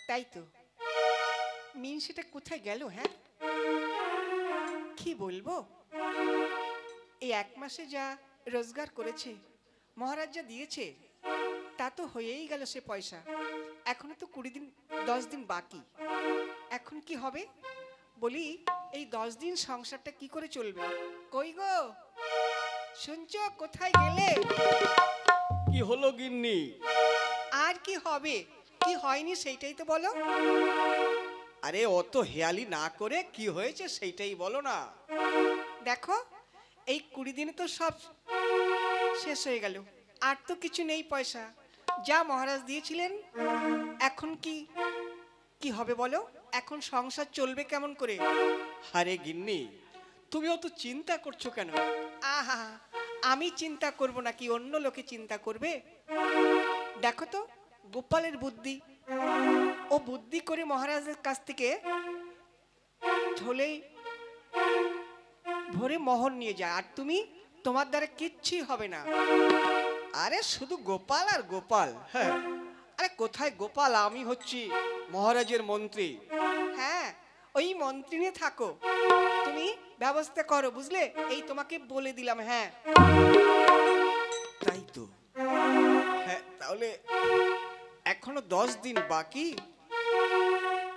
তাই তো, মিনসেটা কোথায় গেল? হ্যাঁ, কি বলবো, এই 1 মাসে যা রোজগার করেছে, মহারাজ যা দিয়েছে, তা তো হয়েই গেল সে পয়সা। এখনো তো 20 দিন 10 দিন বাকি। এখন কি হবে বলি? এই 10 দিন সংসারটা কি করে চলবে? কই গো, শুনছো? কোথায় গেলে? কি হলো গিন্নি? আর কি হবে, কি হয়নি সেইটাই তো বলো। আরে অত হেয়ালি না করে কি হয়েছে সেইটাই বলো না। দেখো, এই 20 দিনে তো সব শেষ হয়ে গেল, আর তো কিছু নেই পয়সা। যা মহারাজ দিয়েছিলেন, এখন কি কি হবে বলো? এখন সংসার চলবে কেমন করে? আরে গিন্নি, তুমি অত চিন্তা করছো কেন? আহা, আমি চিন্তা করব নাকি অন্য লোকে চিন্তা করবে? দেখো তো গোপালের বুদ্ধি, ও বুদ্ধি করে মহারাজের কাছ থেকে ঝোলে ভরে মোহর নিয়ে যায়, আর তুমি, তোমার দ্বারা কিচ্ছুই হবে না। আরে শুধু গোপাল আর গোপাল? হ্যাঁ, আরে কোথায় গোপাল, আমি হচ্ছি মহারাজের মন্ত্রী। হ্যাঁ, ওই মন্ত্রী নিয়ে থাকো, তুমি ব্যবস্থা করো, বুঝলে? এই তোমাকে বলে দিলাম। হ্যাঁ, তাই তো। হ্যাঁ, তাহলে এখনো 10 দিন বাকি,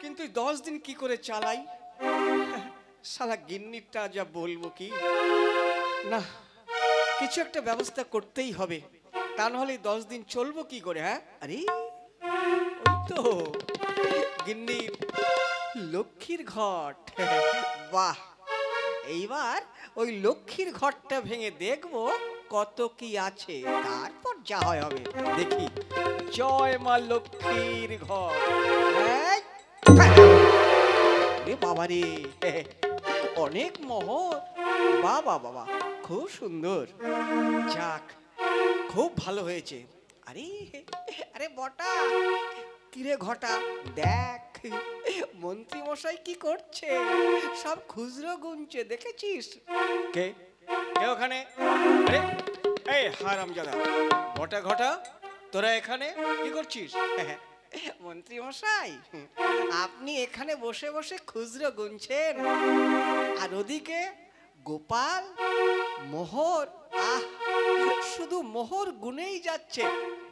কিন্তু 10 দিন কি করে চালাই? শালা গিন্নিটা যা বলবো কি না, কিছু একটা ব্যবস্থা করতেই হবে, তা নাহলে 10 দিন চলবো কি করে? হ্যাঁ, আরে ওই তো গিন্নির লক্ষ্মীর ঘট। বাহ, এইবার ওই লক্ষ্মীর ঘরটা ভেঙে দেখবো কত কি আছে, তারপর যা হয় হবে। দেখি, জয় মা লক্ষ্মীর ঘর। রে বাবা রে, অনেক মোহর, বাবা বাবা, খুব সুন্দর। যাক, খুব ভালো হয়েছে। আরে আরে বটা, কিরে ঘটা, দেখ মন্ত্রী মশাই কি করছে, সব খুচরো গুনছে, দেখেছিস? কে কে ওখানে? আরে এই হারামজাদা, বটা ঘটা, তোরা এখানে কি করছিস? মন্ত্রী মশাই, আপনি এখানে বসে বসে খুচরো গুনছেন, আর ওদিকে গোপাল মোহর, আহ, শুধু মোহর গুনেই যাচ্ছে।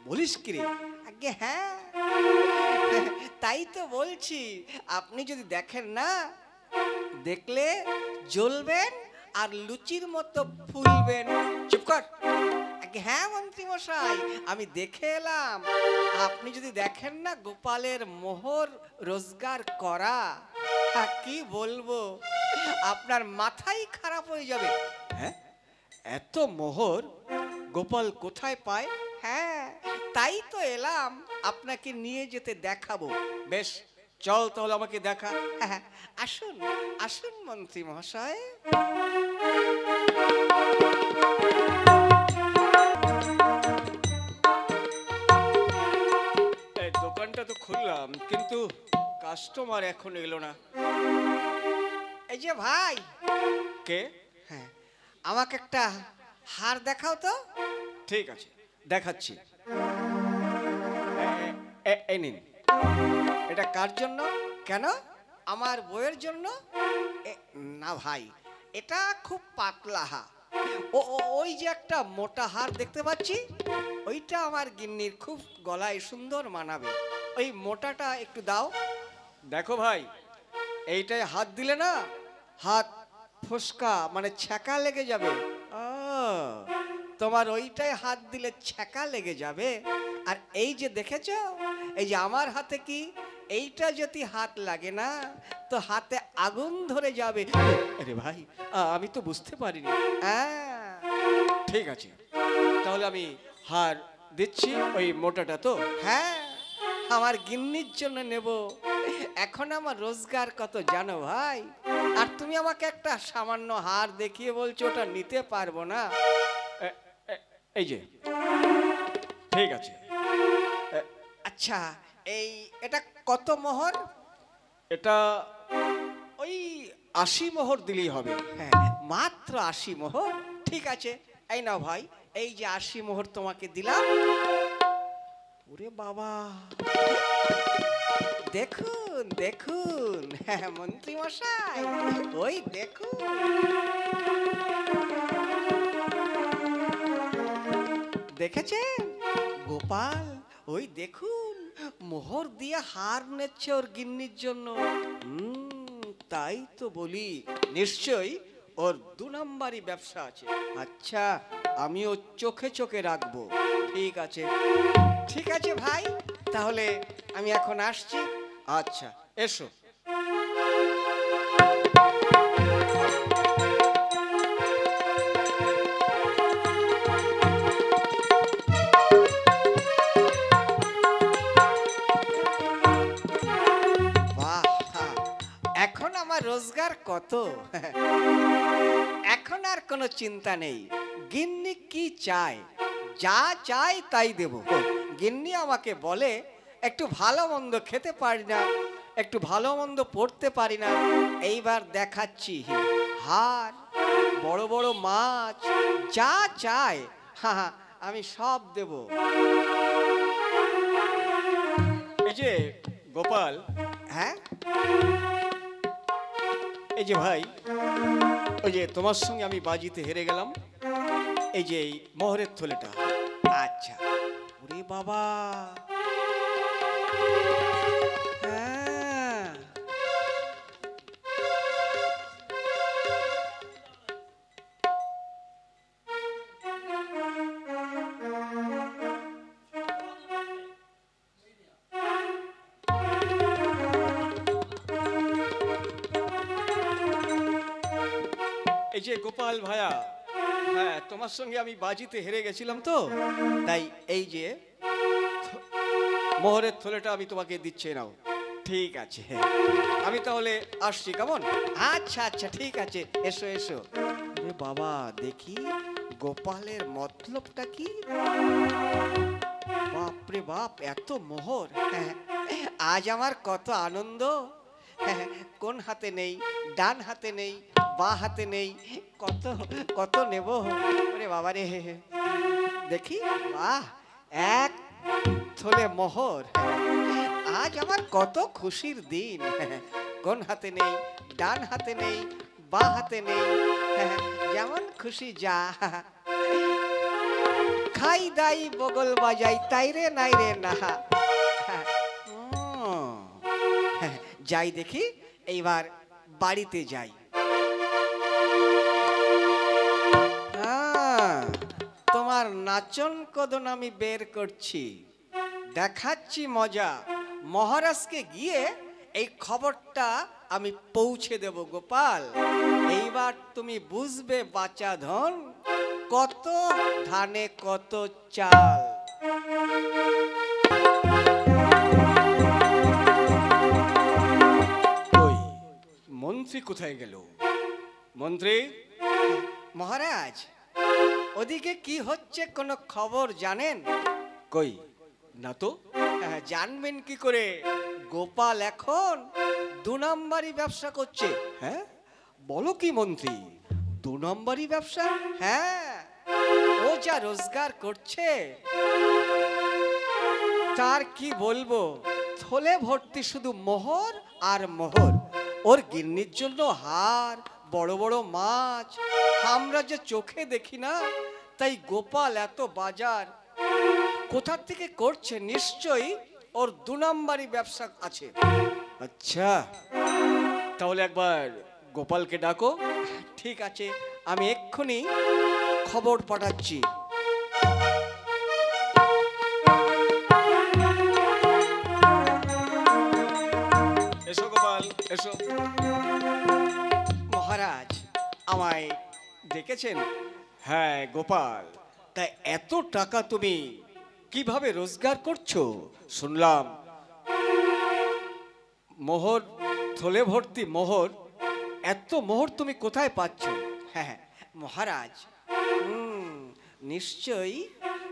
বলিস কি রে? আগে হ্যাঁ, তাই তো বলছি, আপনি যদি দেখেন না, দেখলে জ্বলবেন আর লুচির মতো ফুলবেন। চুপ কর। আগে হ্যাঁ মন্ত্রী মশাই, আমি দেখে এলাম, আপনি যদি দেখেন না গোপালের মোহর রোজগার করা, কি বলবো, আপনার মাথাই খারাপ হয়ে যাবে। হ্যাঁ, এত মোহর গোপাল কোথায় পায়? হ্যাঁ, তাই তো এলাম, আপনাকে নিয়ে যেতে দেখাবো। বেশ, চল তাহলে আমাকে দেখা। হ্যাঁ, আসুন আসুন মন্ত্রী মহাশয়। এই দোকানটা তো খুললাম, কিন্তু কাস্টমার এখন এলো না। এই যে ভাই, কে? হ্যাঁ, আমাকে একটা হার দেখাও তো। ঠিক আছে, দেখাচ্ছি। এই নিন। এটা কার জন্য? কেন, আমার বউয়ের জন্য? না ভাই, এটা খুব পাতলা হার। ওই যে একটা মোটা হার দেখতে পাচ্ছি, ওইটা আমার গিন্নির খুব গলায় সুন্দর মানাবে, ওই মোটাটা একটু দাও। দেখো ভাই, এইটায় হাত দিলে না, হাত ফোসকা মানে ছ্যাঁকা লেগে যাবে। ও, তোমার ওইটাই হাত দিলে ছ্যাঁকা লেগে যাবে। আর এই যে দেখেছো, এই যে আমার হাতে কি, এইটা যদি হাত লাগে না তো হাতে আগুন ধরে যাবে। আরে ভাই, আমি তো বুঝতে পারিনি। হ্যাঁ, ঠিক আছে, তাহলে আমি হার দিচ্ছি, ওই মোটাটা তো। হ্যাঁ, আমার গিন্নির জন্য নেব। এখন আমার রোজগার কত জানো ভাই, আর তুমি আমাকে একটা সামান্য হার দেখিয়ে বলছো ওটা নিতে পারবো না। এই যে, ঠিক আছে। আচ্ছা, এটা কত মোহর? এটা ওই 80 মোহর দিলেই হবে। হ্যাঁ, মাত্র 80 মোহর? ঠিক আছে, এই নাও ভাই, এই যে 80 মোহর তোমাকে দিলাম। ওরে বাবা, দেখুন দেখুন, হ্যাঁ মন্ত্রী মশাই, ওই দেখুন। দেখেছেন গোপাল, ওই দেখুন মোহর দিয়ে হার নেচ্ছে ওর গিন্নির জন্য। তাই তো বলি নিশ্চয়ই ওর 2 নাম্বারই ব্যবসা আছে। আচ্ছা, আমিও চোখে চোখে রাখবো। ঠিক আছে ঠিক আছে ভাই, তাহলে আমি এখন আসছি। আচ্ছা, এসো। বাহ, এখন আমার রোজগার কত! এখন আর কোনো চিন্তা নেই। গিন্নি কি চায়, যা চাই তাই দেব। গিন্নি আমাকে বলে একটু ভালো মন্দ খেতে পারি না, একটু ভালো মন্দ পড়তে পারি না, এইবার দেখাচ্ছি হার, বড় বড় মাছ, যা চায় আমি সব দেব। এই যে গোপাল, হ্যাঁ এই যে ভাই, ওই যে তোমার সঙ্গে আমি বাজিতে হেরে গেলাম, এই যে এই মোহরের থলেটা। আচ্ছা, ওরে বাবা, হ্যাঁ এই যে গোপাল ভাইয়া, হ্যাঁ তোমার সঙ্গে আমি বাজিতে হেরে গেছিলাম তো, তাই এই যে মোহরের থলেটা আমি তোমাকে দিচ্ছি, নাও। ঠিক আছে, আমি তাহলে আসছি, কেমন? আচ্ছা আচ্ছা, ঠিক আছে, এসো এসো। আরে বাবা, দেখি গোপালের মতলবটা কি। বাপরে বাপ, এত মোহর! আজ আমার কত আনন্দ। কোন হাতে নেই, ডান হাতে নেই, বা হাতে নেই, কত কত নেব। ওরে বাবা রে, দেখি, বাহ, এক থলে মোহর। আজ আমার কত খুশির দিন। কোন হাতে নেই, ডান হাতে নেই, বা হাতে নেই, যেমন খুশি যা। খাই দাই বগল বাজাই, তাই রে নাই রে না। যাই দেখি, এইবার বাড়িতে যাই। তোমার নাচন কদন আমি বের করছি, দেখাচ্ছি মজা। মহারাজকে গিয়ে এই খবরটা আমি পৌঁছে দেব গোপাল। এইবার তুমি বুঝবে বাঁচা ধন, কত ধানে কত চাল। ওই মন্ত্রী কোথায় গেল? মন্ত্রী মহারাজ, ওদিকে কি হচ্ছে কোনো খবর জানেন? কই না তো। জানবেন কি করে, গোপাল এখন 2 নাম্বারই ব্যবসা করছে। হ্যাঁ বলো কি মন্ত্রী, 2 নাম্বারই ব্যবসা? হ্যাঁ, ও যা রোজগার করছে তার কি বলবো। থলে ভর্তি শুধু মোহর আর মোহর। ওর গিন্নির জন্য হার, বড় বড় মাছ, আমরা যে চোখে দেখি না। তাই গোপাল এত বাজার কোথা থেকে করছে? নিশ্চয়ই ওর 2 নাম্বারই ব্যবসা আছে। আচ্ছা, তাহলে একবার গোপালকে ডাকো। ঠিক আছে, আমি এক্ষুনি খবর পাঠাচ্ছি। এসো গোপাল, এসো। মহারাজ আমায় ডেকেছেন? হ্যাঁ গোপাল, তা এত টাকা তুমি কিভাবে রোজগার করছো? শুনলাম মোহর, থলে ভর্তি মোহর। এত মোহর তুমি কোথায় পাচ্ছ? হ্যাঁ মহারাজ, নিশ্চয়ই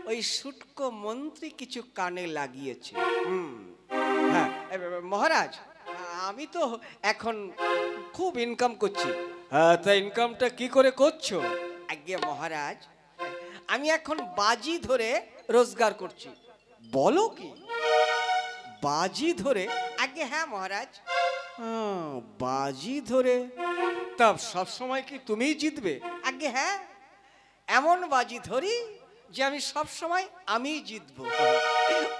ওই শুটকো মন্ত্রী কিছু কানে লাগিয়েছে। হ্যাঁ মহারাজ, আমি তো এখন খুব ইনকাম করছি। হ্যাঁ, তা ইনকামটা কি করে করছো? আজ্ঞে মহারাজ, আমি এখন বাজি ধরে রোজগার করছি। বলো কি, বাজি ধরে? আগে হ্যাঁ মহারাজ। বাজি ধরে তা সব সময় কি তুমিই জিতবে? আগে হ্যাঁ, এমন বাজি ধরি যে আমি সব সময় আমিই জিতবো।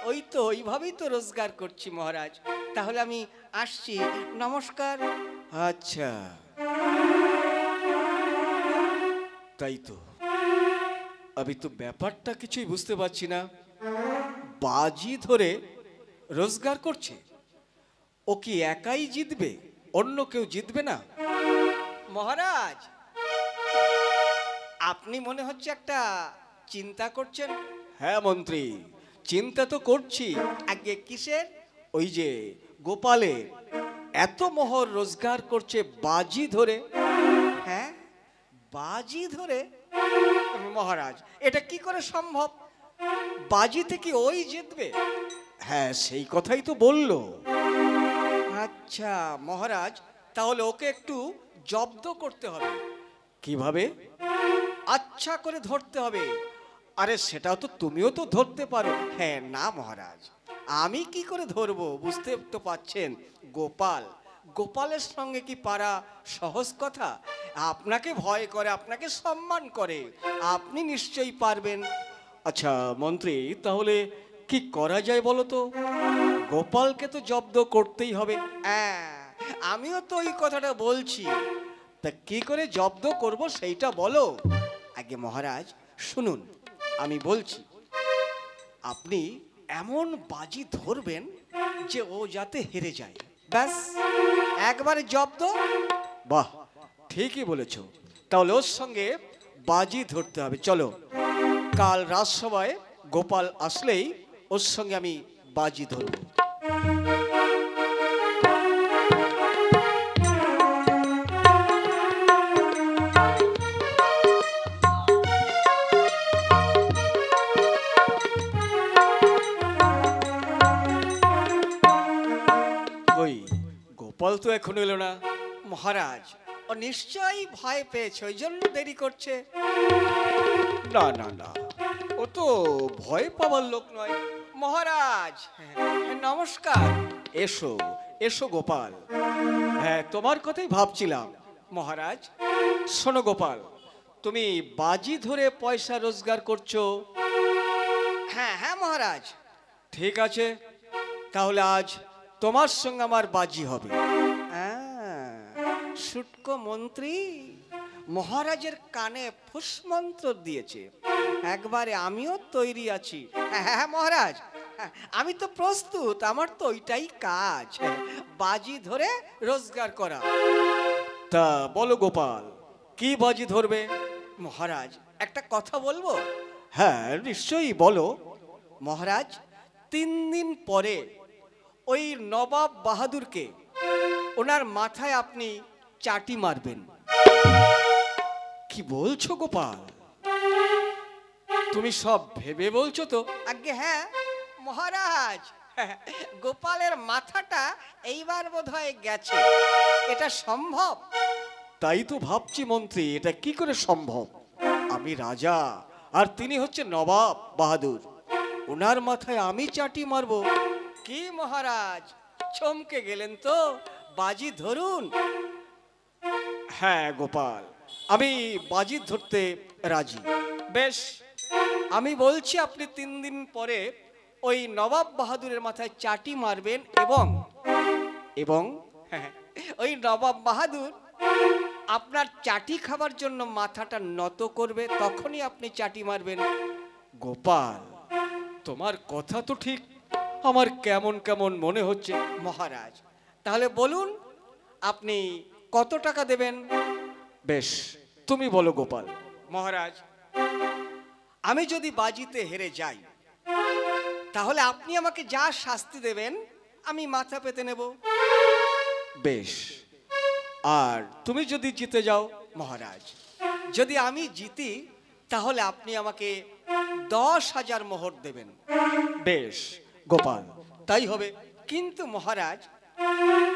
ওই তো ওইভাবেই তো রোজগার করছি মহারাজ। তাহলে আমি আসছি, নমস্কার। আচ্ছা, তাই তো। আমি তো ব্যাপারটা কিছুই বুঝতে পারছি না। বাজি ধরে রোজগার করছে, ও কি একাই জিতবে? অন্য কেউ জিতবে না? মহারাজ, আপনি মনে হচ্ছে একটা চিন্তা করছেন। হ্যাঁ মন্ত্রী, চিন্তা তো করছি। আগে কিসের? ওই যে গোপালে এত মোহর রোজগার করছে বাজি ধরে। হ্যাঁ, বাজি ধরে? মহারাজ, এটা কি করে সম্ভব? বাজিতে কি ওই জিতবে? হ্যাঁ, সেই কথাই তো বললো। আচ্ছা মহারাজ, তাহলে ওকে একটু জব্দ করতে হবে। কিভাবে? আচ্ছা করে ধরতে হবে। আরে সেটাও তো তুমিও তো ধরতে পারো। হ্যাঁ না মহারাজ, আমি কি করে ধরবো? বুঝতে তো পাচ্ছেন, গোপাল, গোপালের সঙ্গে কি পারা সহজ কথা? আপনাকে ভয় করে, আপনাকে সম্মান করে, আপনি নিশ্চয়ই পারবেন। আচ্ছা মন্ত্রী, তাহলে কি করা যায় বলো তো? গোপালকে তো জব্দ করতেই হবে। হ্যাঁ, আমিও তো ওই কথাটা বলছি। তা কি করে জব্দ করব সেইটা বলো। আগে মহারাজ শুনুন, আমি বলছি। আপনি এমন বাজি ধরবেন যে ও যাতে হেরে যায়, ব্যাস, একবারে জব্দ। বাহ, ঠিকই বলেছ। তাহলে ওর সঙ্গে বাজি ধরতে হবে। চলো, কাল রাজসভায় গোপাল আসলেই ওর সঙ্গে আমি বাজি ধরব। ওই গোপাল তো এখনো এলো না। মহারাজ, ও নিশ্চয়ই ভয় পেয়েছে, ওই জন্য দেরি করছে। না না না, ও তো ভয় পাওয়ার লোক নয়। মহারাজ, নমস্কার। এসো এসো গোপাল। হ্যাঁ, তোমার কথাই ভাবছিলাম। মহারাজ, শোনো গোপাল, তুমি বাজি ধরে পয়সা রোজগার করছো। হ্যাঁ হ্যাঁ মহারাজ। ঠিক আছে, তাহলে আজ তোমার সঙ্গে আমার বাজি হবে। শুটকো মন্ত্রী মহারাজের কানে ফুসমন্ত্র দিয়েছে। একবারে আমিও তৈরি আছি। হ্যাঁ হ্যাঁ মহারাজ, আমি তো প্রস্তুত, আমার তো ওইটাই কাজ, বাজি ধরে রোজগার করা। তা বলো গোপাল, কি বাজি ধরবে? মহারাজ, একটা কথা বলবো? হ্যাঁ নিশ্চয়ই বলো। মহারাজ, 3 দিন পরে ওই নবাব বাহাদুরকে ওনার মাথায় আপনি চাটি মারবেন। কি বলছো গোপাল? তুমি সব ভেবে বলছো তো? আগে হ্যাঁ মহারাজ, গোপালের মাথাটা এইবার বোধহয় গেছে। এটা সম্ভব? তাই তো ভাবছি মন্ত্রী, এটা কি করে সম্ভব? আমি রাজা আর তিনি হচ্ছে নবাব বাহাদুর, ওনার মাথায় আমি চাটি মারবো? কি মহারাজ, চমকে গেলেন তো? বাজি ধরুন। হ্যাঁ গোপাল, আমি বাজি ধরতে রাজি। বেশ, আমি বলছি আপনি 3 দিন পরে ওই নবাব বাহাদুরের মাথায় চাটি মারবেন এবং এবং ওই নবাব বাহাদুর আপনার চাটি খাবার জন্য মাথাটা নত করবে, তখনই আপনি চাটি মারবেন। গোপাল, তোমার কথা তো ঠিক, আমার কেমন কেমন মনে হচ্ছে। মহারাজ, তাহলে বলুন আপনি কত টাকা দেবেন? বেশ, তুমি বলো গোপাল। মহারাজ, আমি যদি বাজিতে হেরে যাই তাহলে আপনি আমাকে যা শাস্তি দেবেন আমি মাথা পেতে নেব। বেশ, আর তুমি যদি জিতে যাও? মহারাজ, যদি আমি জিতি তাহলে আপনি আমাকে 10,000 মোহর দেবেন। বেশ গোপাল, তাই হবে। কিন্তু মহারাজ,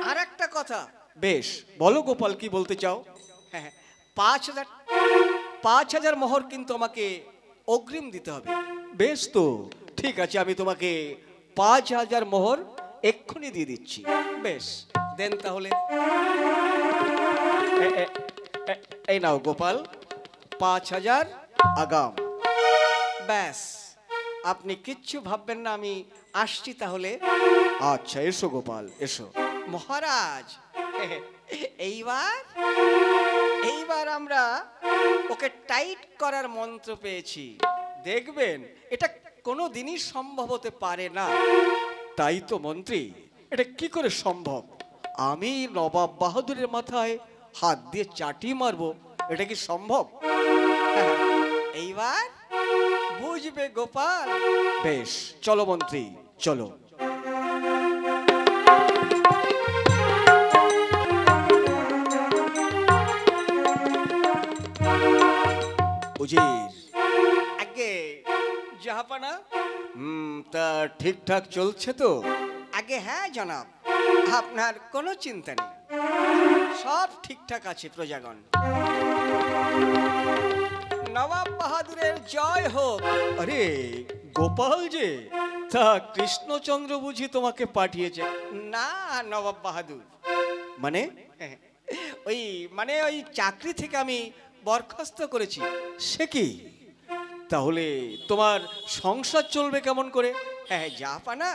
আর একটা কথা। বেশ, বলো গোপাল, কি বলতে চাও? 5,000 মোহর কিন্তু আমাকে অগ্রিম দিতে হবে। বেশ তো, ঠিক আছে, আমি তোমাকে 5,000 মোহর এক্ষুনি দিয়ে দিচ্ছি। বেশ, দেন তাহলে। এই নাও গোপাল, 5,000 আগাম। ব্যাস, আপনি কিচ্ছু ভাববেন না, আমি আসছি তাহলে। আচ্ছা, এসো গোপাল, এসো। মহারাজ, এইবার এইবার আমরা ওকে টাইট করার মন্ত্র পেয়েছি। দেখবেন এটা কোনো দিনই সম্ভব হতে পারে না। তাই তো মন্ত্রী, এটা কি করে সম্ভব? আমি নবাব বাহাদুরের মাথায় হাত দিয়ে চাটি মারবো, এটা কি সম্ভব? এইবার বুঝবে গোপাল। বেশ, চলো মন্ত্রী, চলো। উজির, আগে জাহাপানা, তা ঠিকঠাক চলছে তো? আগে হ্যাঁ জনাব, আপনার কোনো চিন্তা নেই, সব ঠিকঠাক আছে প্রজাগণ। নবাব বাহাদুরের জয় হোক। আরে গোপাল যে, তা কৃষ্ণচন্দ্র বুঝি তোমাকে পাঠিয়েছে? না নবাব বাহাদুর, মানে ওই চাকরি থেকে আমি বরখাস্ত করেছি। সে কি? তাহলে তোমার সংসার চলবে কেমন করে? হ্যাঁ জাহাপানা,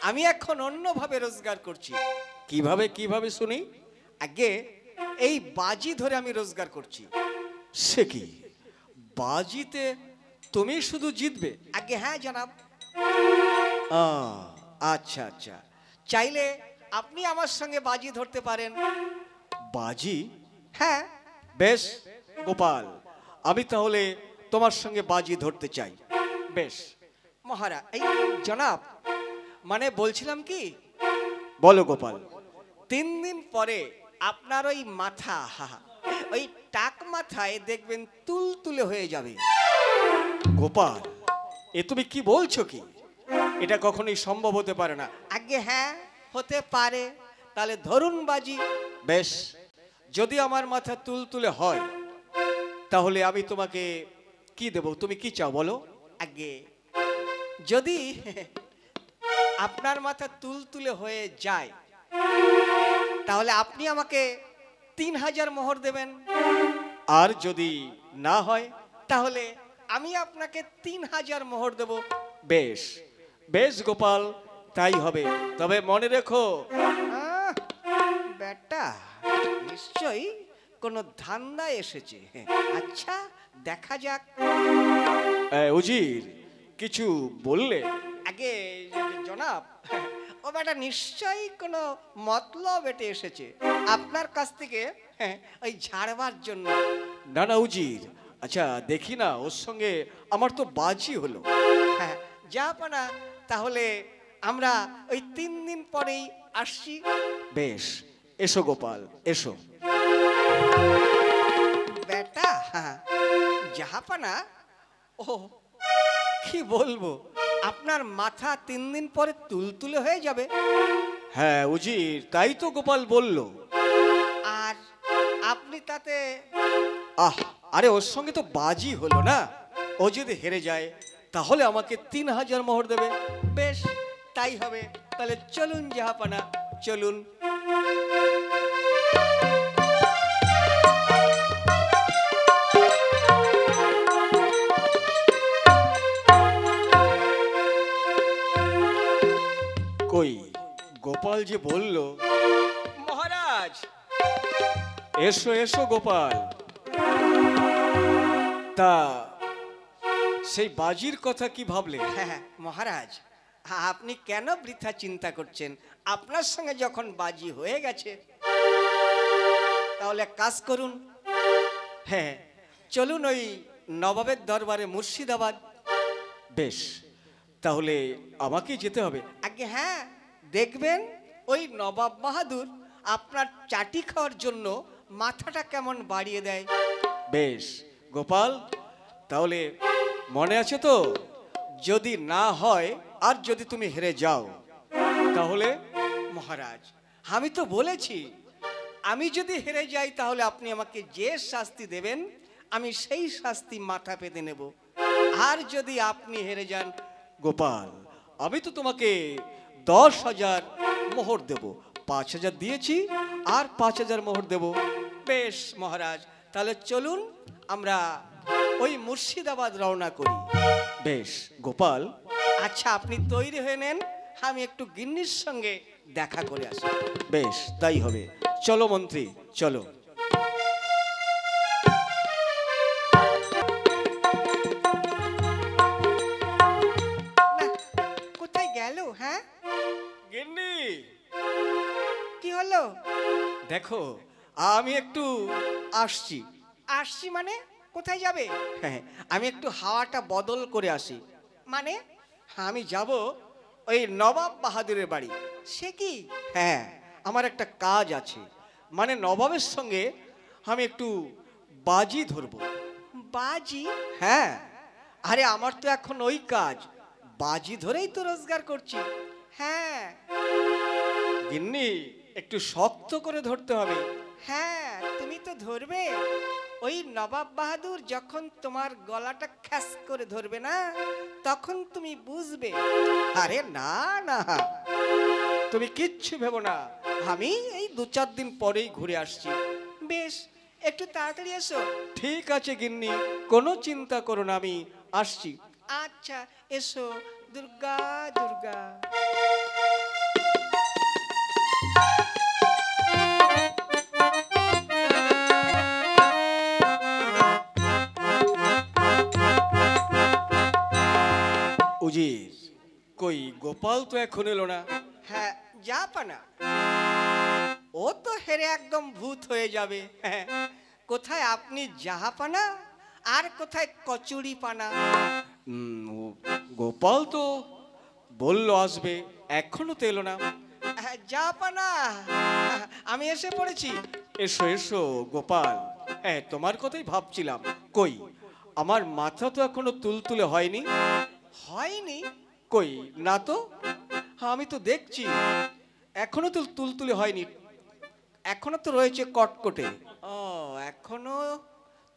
আমি এখন অন্যভাবে রোজগার করছি। কিভাবে কিভাবে শুনি? আগে এই বাজি ধরে আমি রোজগার করছি। সে কি? বাজিতে তুমি শুধু জিতবে? আগে হ্যাঁ জনাব। আচ্ছা আচ্ছা, চাইলে আপনি আমার সঙ্গে বাজি ধরতে পারেন। বাজি? হ্যাঁ। বেশ গোপাল, আমি তাহলে তোমার সঙ্গে বাজি ধরতে চাই। বেশ মহারাজ, এই জনাব, মানে বলছিলাম কি, বলো গোপাল। 3 দিন পরে আপনার ওই মাথা, ওই টাক মাথায় দেখবেন তুলতুলে হয়ে যাবে। গোপাল, এ তুমি কি বলছো? কি, এটা কখনোই সম্ভব হতে পারে না। আগে হ্যাঁ হতে পারে। তাহলে ধরুন বাজি। বেশ, যদি আমার মাথা তুলতুলে হয় তাহলে আমি তোমাকে কি দেব? তুমি কি চাও বলো? আগে যদি আপনার মাথা তুলতুলে হয়ে যায় তাহলে আপনি আমাকে 3,000 মোহর দেবেন। আর যদি না হয় তাহলে আমি আপনাকে 3,000 মোহর দেব। বেশ বেশ গোপাল, তাই হবে। তবে মনে রেখো, বেটা নিশ্চয়ই কোনো ধান্দা এসেছে। আচ্ছা দেখা যাক। উজির, কিছু বললে? আগে জনাব, ও বেটা নিশ্চয়ই কোনো মতলব এটে এসেছে আপনার কাছ থেকে, ওই ঝাড়বার জন্য। না না উজির, আচ্ছা দেখি না, ওর সঙ্গে আমার তো বাজি হলো। হ্যাঁ জাহাপানা, তাহলে আমরা ওই 3 দিন পরেই আসছি। বেশ, এসো গোপাল, এসো। বেটা জাহাপানা, ও কি বলবো, আপনার মাথা 3 দিন পরে তুলতুলে হয়ে যাবে। হ্যাঁ উজির, তাই তো গোপাল বলল। আর আপনি তাতে আরে ওর সঙ্গে তো বাজি হলো না। ও যদি হেরে যায় তাহলে আমাকে 3,000 মোহর দেবে। বেশ তাই হবে। তাহলে চলুন জাহাপানা, চলুন। কই, গোপাল যে বলল। মহারাজ, এসো এসো গোপাল। তা সেই বাজির কথা কি ভাবলে? হ্যাঁ মহারাজ, আপনি কেন বৃথা চিন্তা করছেন? আপনার সঙ্গে যখন বাজি হয়ে গেছে তাহলে কাজ করুন। হ্যাঁ চলুন ওই নবাবের দরবারে মুর্শিদাবাদ। বেশ, তাহলে আমাকে যেতে হবে। আগে হ্যাঁ, দেখবেন ওই নবাব বাহাদুর আপনার চাটি খাওয়ার জন্য মাথাটা কেমন বাড়িয়ে দেয়। বেশ গোপাল, তাহলে মনে আছে তো? যদি না হয় আর যদি তুমি হেরে যাও তাহলে? মহারাজ, আমি তো বলেছি আমি যদি হেরে যাই তাহলে আপনি আমাকে যে শাস্তি দেবেন আমি সেই শাস্তি মাথা পেতে নেব। আর যদি আপনি হেরে যান, গোপাল আমি তো তোমাকে 10,000 মোহর দেব। 5,000 দিয়েছি, আর 5,000 মোহর দেব। বেশ মহারাজ, তাহলে চলুন আমরা ওই মুর্শিদাবাদ রওনা করি। বেশ গোপাল, আচ্ছা আপনি তৈরি হয়ে নেন, আমি একটু গিন্নির সঙ্গে দেখা করে আসি। বেশ তাই হবে, চলো মন্ত্রী চলো। না, কোথায় গেল? হ্যাঁ, গিন্নি কি হলো? দেখো, আমি একটু আসছি। আসছি মানে কোথায় যাবে? হ্যাঁ, আমি একটু হাওয়াটা বদল করে আসি। মানে আমি যাব ওই নবাব বাহাদুরের বাড়ি। সে কি? হ্যাঁ, আমার একটা কাজ আছে, মানে নবাবের সঙ্গে আমি একটু বাজি ধরবো। বাজি? হ্যাঁ, আরে আমার তো এখন ওই কাজ, বাজি ধরেই তো রোজগার করছি। হ্যাঁ গিন্নি, একটু শক্ত করে ধরতে হবে। হ্যাঁ, তুমি তো ধরবে। ওই নবাব বাহাদুর যখন তোমার গলাটা খ্যাস করে ধরবে না, তখন তুমি বুঝবে। আরে না না, তুমি কিচ্ছু ভেবো না, আমি এই 2-4 দিন পরেই ঘুরে আসছি। বেশ, একটু তাড়াতাড়ি এসো। ঠিক আছে গিন্নি, কোনো চিন্তা করো না, আমি আসছি। আচ্ছা এসো। দুর্গা দুর্গা। উজির, কই গোপাল তো এখন এলো না। হ্যাঁ, জাপানা, ও তো হেরে একদম ভূত হয়ে যাবে। হ্যাঁ, কোথায় আপনি জাহাপানা আর কোথায় কচুরি পানা? গোপাল তো বললো আসবে, এখনো তো এলো না। জাহাপানা, আমি এসে পড়েছি। এসো এসো গোপাল, হ্যাঁ তোমার কথাই ভাবছিলাম। কই আমার মাথা তো এখনো তুলতুলে হয়নি। হয়নি? কই না তো, আমি তো দেখছি এখনো তো তুলতুলে হয়নি, এখনো তো রয়েছে কটকটে। ও, এখনো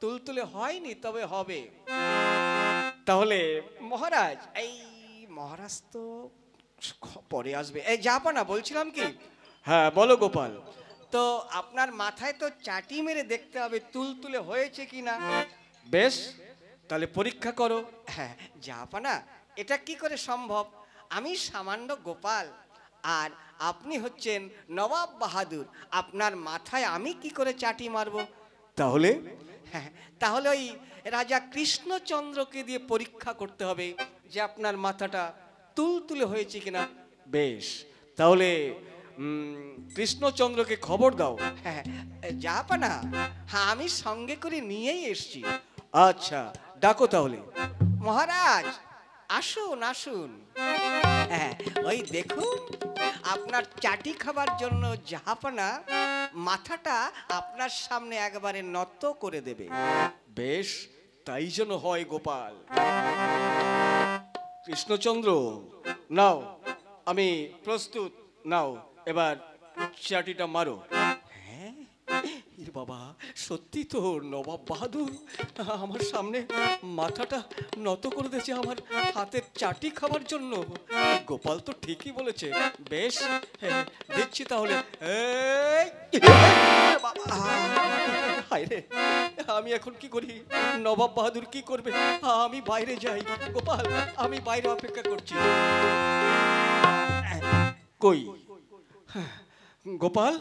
তুলতুলে হয়নি, তবে হবে। তাহলে মহারাজ, এই মহারাজ তো পরে আসবে। এই জাহাপানা, বলছিলাম কি, হ্যাঁ বলো গোপাল। তো আপনার মাথায় তো চাটি মেরে দেখতে হবে তুলতুলে হয়েছে কিনা। বেশ, তাহলে পরীক্ষা করো। হ্যাঁ জাহাপানা, এটা কি করে সম্ভব? আমি সামান্য গোপাল, আর আপনি হচ্ছেন নবাব বাহাদুর, আপনার মাথায় আমি কি করে চাটি মারবো? তাহলে হ্যাঁ, তাহলে ওই রাজা কৃষ্ণচন্দ্রকে দিয়ে পরীক্ষা করতে হবে যে আপনার মাথাটা তুলতুলে হয়েছে কিনা। বেশ, তাহলে কৃষ্ণচন্দ্রকে খবর দাও। হ্যাঁ জাহাপানা, হ্যাঁ আমি সঙ্গে করে নিয়েই এসছি। আচ্ছা ডাকো তাহলে। মহারাজ আসুন আসুন। হ্যাঁ, ওই দেখুন, আপনার চাটি খাবার জন্য জাহাপানা মাথাটা আপনার সামনে একবারে নত করে দেবে। বেশ, তাই যেন হয় গোপাল। কৃষ্ণচন্দ্র নাও, আমি প্রস্তুত, নাও এবার চাটিটা মারো। হ্যাঁ, এর বাবা, সত্যি তো নবাব বাহাদুর আমার সামনে মাথাটা নত করে দিয়েছে আমার হাতের চাটি খাবার জন্য। গোপাল তো ঠিকই বলেছে। বেশ, হ্যাঁ, দিচ্ছি তাহলে। এই, বাবা, হায় রে, আমি এখন কি করি? নবাব বাহাদুর কি করবে? আমি বাইরে যাই। গোপাল, আমি বাইরে অপেক্ষা করছি। কই গোপাল,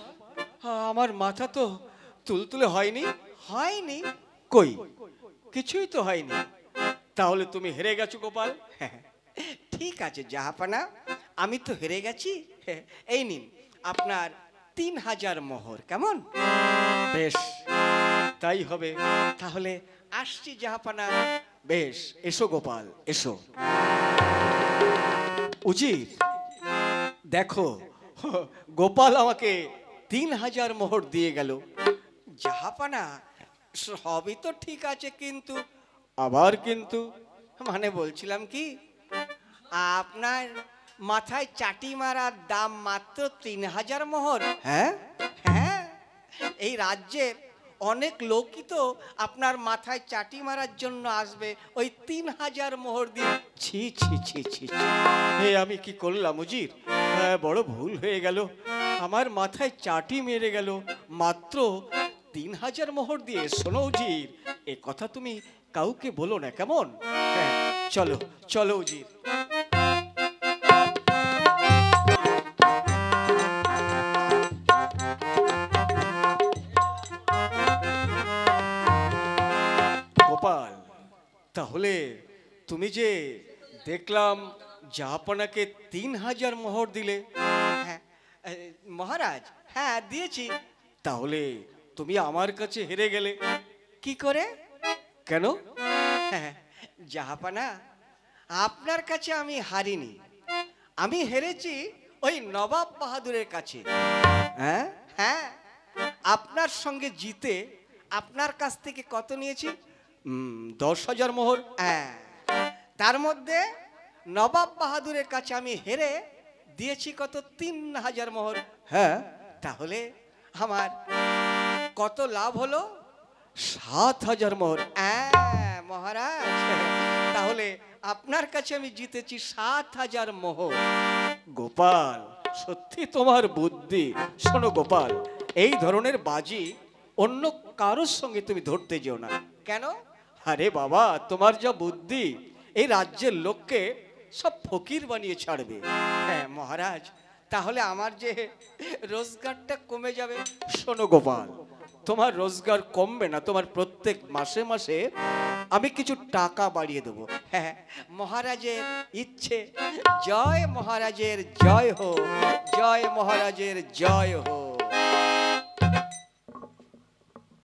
আমার মাথা তো তুলতুলে হয়নি। হয়নি? কই কিছুই তো হয়নি। তাহলে তুমি হেরে গেছো গোপাল। ঠিক আছে জাহাপানা, আমি তো হেরে গেছি। এই নিন আপনার 3,000 মোহর, কেমন? বেশ, তাই হবে। তাহলে আসছি জাহাপানা। বেশ, এসো গোপাল এসো। উচিত দেখো, গোপাল আমাকে 3,000 মোহর দিয়ে গেল। জাহাপানা, সবই তো ঠিক আছে, কিন্তু আবার কিন্তু? মানে বলছিলাম কি, আপনার মাথায় চাটি মারার দাম মাত্র 3,000 মোহর। হ্যাঁ হ্যাঁ, এই রাজ্যের অনেক লোকই তো আপনার মাথায় চাটি মারার জন্য আসবে ওই 3,000 মোহর দিয়ে। ছি ছি ছি ছি ছি। এ আমি কি করলাম উজির? হ্যাঁ, বড় ভুল হয়ে গেল, আমার মাথায় চাটি মেরে গেল। মাত্র 3000 মোহর দিয়ে। শোনো উজির, এ কথা তুমি কাউকে বলো না, কেমন? হ্যাঁ, চলো চলো উজির। গোপাল, তাহলে তুমি যে দেখলাম জাহাপনাকে 3000 মোহর দিলে। হ্যাঁ মহারাজ, হ্যাঁ দিয়েছি। তাহলে তুমি আমার কাছে হেরে গেলে কি করে? কেন? হ্যাঁ, জাহাপানা, আপনার কাছে আমি হারিনি, আমি হেরেছি ওই নবাব বাহাদুরের কাছে। হ্যাঁ, হ্যাঁ, আপনার সঙ্গে জিতে আপনার কাছ থেকে কত নিয়েছি? 10,000 মোহর। হ্যাঁ, তার মধ্যে নবাব বাহাদুরের কাছে আমি হেরে দিয়েছি কত? 3000 মোহর। হ্যাঁ, তাহলে আমার কত লাভ হলো? 7,000 মোহর। হ্যাঁ মহারাজ, তাহলে আপনার কাছে আমি জিতেছি 7,000 মোহর। গোপাল, সত্যি তোমার বুদ্ধি। শোনো গোপাল, এই ধরনের বাজি অন্য কারোর সঙ্গে তুমি ধরতে যেও না। কেন? আরে বাবা, তোমার যা বুদ্ধি, এই রাজ্যের লোককে সব ফকির বানিয়ে ছাড়বে। হ্যাঁ মহারাজ, তাহলে আমার যে রোজগারটা কমে যাবে। শোনো গোপাল, তোমার রোজগার কমবে না, তোমার প্রত্যেক মাসে মাসে আমি কিছু টাকা বাড়িয়ে দেবো। হ্যাঁ, মহারাজের ইচ্ছে। জয় মহারাজের জয় হোক, জয় মহারাজের জয় হোক।